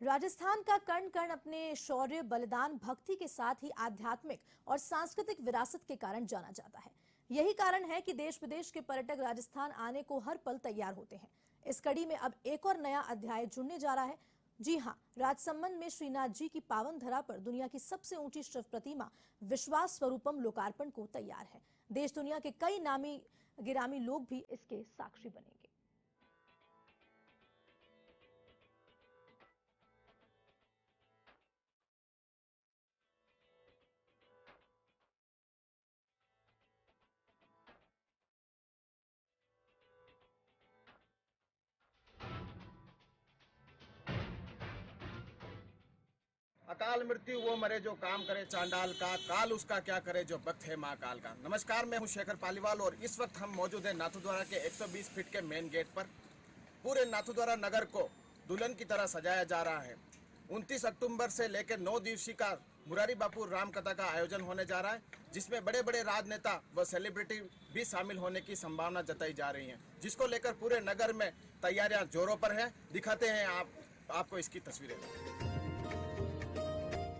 राजस्थान का कण कण अपने शौर्य, बलिदान, भक्ति के साथ ही आध्यात्मिक और सांस्कृतिक विरासत के कारण जाना जाता है। यही कारण है कि देश विदेश के पर्यटक राजस्थान आने को हर पल तैयार होते हैं। इस कड़ी में अब एक और नया अध्याय जुड़ने जा रहा है। जी हां, राजसमंद में श्रीनाथ जी की पावन धरा पर दुनिया की सबसे ऊंची शिव प्रतिमा विश्वास स्वरूपम लोकार्पण को तैयार है। देश दुनिया के कई नामी गिरामी लोग भी इसके साक्षी बनेंगे। अकाल मृत्यु वो मरे जो काम करे चांडाल का, काल उसका क्या करे जो भक्त है महाकाल का। नमस्कार, मैं हूं शेखर पालीवाल और इस वक्त हम मौजूद हैं नाथद्वारा के 120 फीट के मेन गेट पर। पूरे नाथद्वारा नगर को दुल्हन की तरह सजाया जा रहा है। 29 अक्टूबर से लेकर 9 दिवसीय का मुरारी बापू राम कथा का आयोजन होने जा रहा है, जिसमें बड़े बड़े राजनेता व सेलिब्रिटी भी शामिल होने की संभावना जताई जा रही है, जिसको लेकर पूरे नगर में तैयारियां जोरों पर है। दिखाते हैं आपको इसकी तस्वीरें।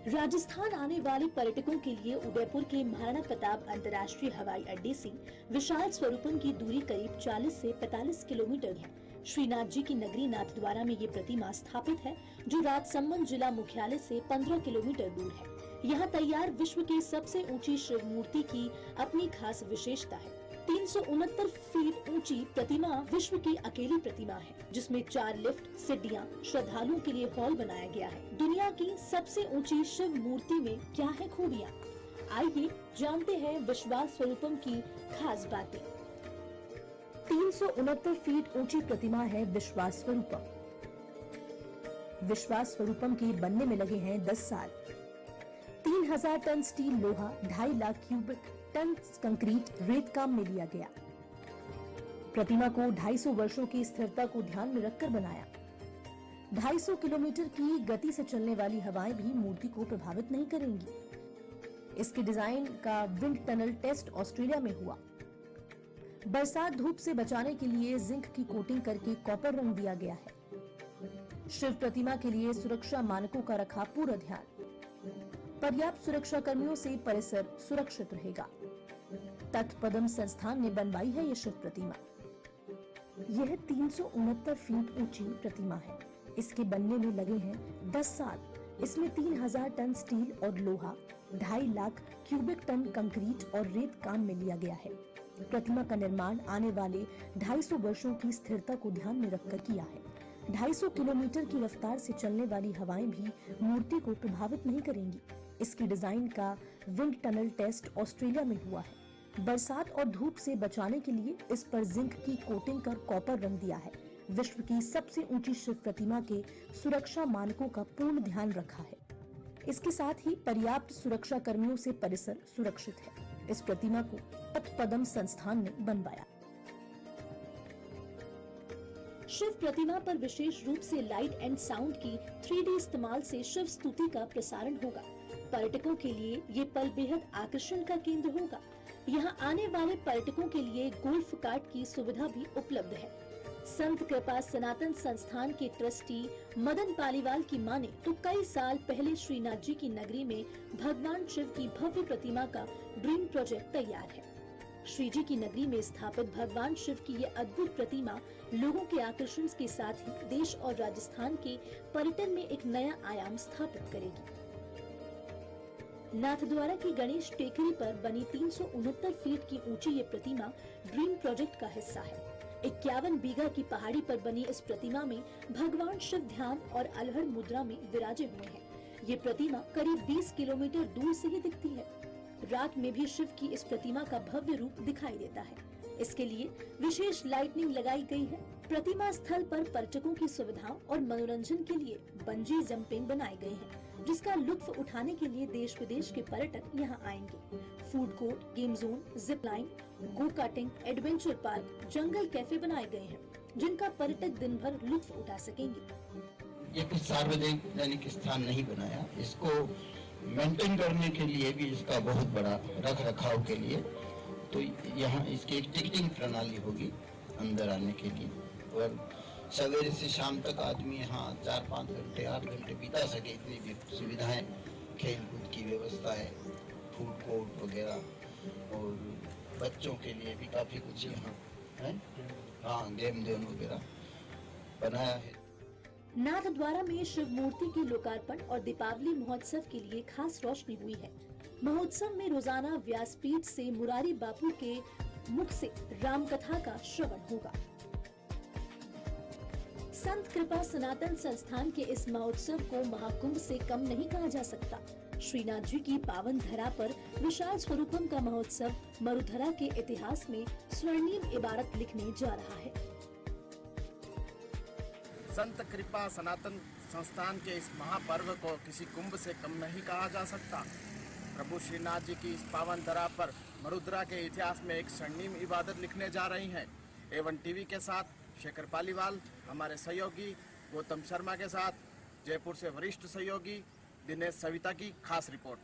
राजस्थान आने वाले पर्यटकों के लिए उदयपुर के महाराणा प्रताप अंतर्राष्ट्रीय हवाई अड्डे से विशाल स्वरूपम की दूरी करीब 40 से 45 किलोमीटर है। श्रीनाथ जी की नगरी नाथद्वारा में ये प्रतिमा स्थापित है, जो राजसमंद जिला मुख्यालय से 15 किलोमीटर दूर है। यहाँ तैयार विश्व की सबसे ऊंची शिव मूर्ति की अपनी खास विशेषता है। 369 फीट ऊंची प्रतिमा विश्व की अकेली प्रतिमा है, जिसमें 4 लिफ्ट, सीढ़ियां, श्रद्धालुओं के लिए हॉल बनाया गया है। दुनिया की सबसे ऊंची शिव मूर्ति में क्या है खूबियां? आइए जानते हैं विश्वास स्वरूपम की खास बातें। 369 फीट ऊंची प्रतिमा है विश्वास स्वरूपम। विश्वास स्वरूपम के बनने में लगे हैं 10 साल। 3000 टन स्टील लोहा, 2.5 लाख क्यूबिक टन कंक्रीट रेत काम में लिया गया। प्रतिमा को 250 वर्षों की स्थिरता को ध्यान में रखकर बनाया। 250 किलोमीटर की गति से चलने वाली हवाएं भी मूर्ति को प्रभावित नहीं करेंगी। इसके डिजाइन का विंड टनल टेस्ट ऑस्ट्रेलिया में हुआ। बरसात धूप से बचाने के लिए जिंक की कोटिंग करके कॉपर रंग दिया गया है। शिव प्रतिमा के लिए सुरक्षा मानकों का रखा पूरा ध्यान। पर्याप्त सुरक्षा कर्मियों से परिसर सुरक्षित रहेगा। तत्पदम संस्थान ने बनवाई है ये शिव प्रतिमा। यह 369 फीट ऊंची प्रतिमा है। इसके बनने में लगे हैं 10 साल। इसमें 3000 टन स्टील और लोहा, 2.5 लाख क्यूबिक टन कंक्रीट और रेत काम में लिया गया है। प्रतिमा का निर्माण आने वाले 250 वर्षों की स्थिरता को ध्यान में रखकर किया है। 250 किलोमीटर की रफ्तार से चलने वाली हवाएं भी मूर्ति को प्रभावित नहीं करेंगी। इसकी डिजाइन का विंड टनल टेस्ट ऑस्ट्रेलिया में हुआ है। बरसात और धूप से बचाने के लिए इस पर जिंक की कोटिंग कर कॉपर रंग दिया है। विश्व की सबसे ऊंची शिव प्रतिमा के सुरक्षा मानकों का पूर्ण ध्यान रखा है। इसके साथ ही पर्याप्त सुरक्षा कर्मियों से परिसर सुरक्षित है। इस प्रतिमा को तत्पदम संस्थान ने बनवाया। शिव प्रतिमा पर विशेष रूप से लाइट एंड साउंड की 3D इस्तेमाल से शिव स्तुति का प्रसारण होगा। पर्यटकों के लिए ये पल बेहद आकर्षण का केंद्र होगा। यहाँ आने वाले पर्यटकों के लिए गोल्फ कार्ट की सुविधा भी उपलब्ध है। संत कृपा सनातन संस्थान के ट्रस्टी मदन पालीवाल की माने तो कई साल पहले श्रीनाथ जी की नगरी में भगवान शिव की भव्य प्रतिमा का ड्रीम प्रोजेक्ट तैयार है। श्री जी की नगरी में स्थापित भगवान शिव की ये अद्भुत प्रतिमा लोगों के आकर्षण के साथ ही देश और राजस्थान के पर्यटन में एक नया आयाम स्थापित करेगी। नाथद्वारा की गणेश टेकरी पर बनी 369 फीट की ऊंची ये प्रतिमा ड्रीम प्रोजेक्ट का हिस्सा है। 51 बीघा की पहाड़ी पर बनी इस प्रतिमा में भगवान शिव ध्यान और अलहड़ मुद्रा में विराजे हुए हैं। ये प्रतिमा करीब 20 किलोमीटर दूर से ही दिखती है। रात में भी शिव की इस प्रतिमा का भव्य रूप दिखाई देता है। इसके लिए विशेष लाइटनिंग लगाई गई है। प्रतिमा स्थल पर पर्यटकों की सुविधाओं और मनोरंजन के लिए बंजी जंपिंग बनाए गए हैं, जिसका लुत्फ उठाने के लिए देश विदेश के पर्यटक यहाँ आएंगे। Food court, game zone, zip line, go karting, adventure park, jungle cafe बनाए गए हैं, जिनका पर्यटक दिन भर लुत्फ उठा सकेंगे। ये कुछ सार्वजनिक स्थान नहीं बनाया, इसको मेंटेन करने के लिए भी इसका बहुत बड़ा रख रखाव के लिए तो यहाँ इसकी एक टिकटिंग प्रणाली होगी अंदर आने के लिए। और सवेरे से शाम तक आदमी यहाँ 4-5 घंटे 8 घंटे बिता सके, इतनी भी सुविधाएं, खेल कूद की व्यवस्था है, फूड कोर्ट वगैरह, और बच्चों के लिए भी काफ़ी कुछ यहाँ है, हाँ गेम जोन वगैरह बनाया है। नाथद्वारा में शिव मूर्ति की लोकार्पण और दीपावली महोत्सव के लिए खास रोशनी हुई है। महोत्सव में रोजाना व्यासपीठ से मुरारी बापू के मुख से रामकथा का श्रवण होगा। संत कृपा सनातन संस्थान के इस महोत्सव को महाकुंभ से कम नहीं कहा जा सकता। श्रीनाथ जी की पावन धरा पर विशाल स्वरूपम का महोत्सव मरुधरा के इतिहास में स्वर्णिम इबारत लिखने जा रहा है। संत कृपा सनातन संस्थान के इस महापर्व को किसी कुंभ से कम नहीं कहा जा सकता। प्रभु श्रीनाथ जी की इस पावन धरा पर मरुधरा के इतिहास में एक स्वर्णिम इबादत लिखने जा रही हैं। A1 टीवी के साथ शेखर पालीवाल, हमारे सहयोगी गौतम शर्मा के साथ जयपुर से वरिष्ठ सहयोगी दिनेश सविता की खास रिपोर्ट।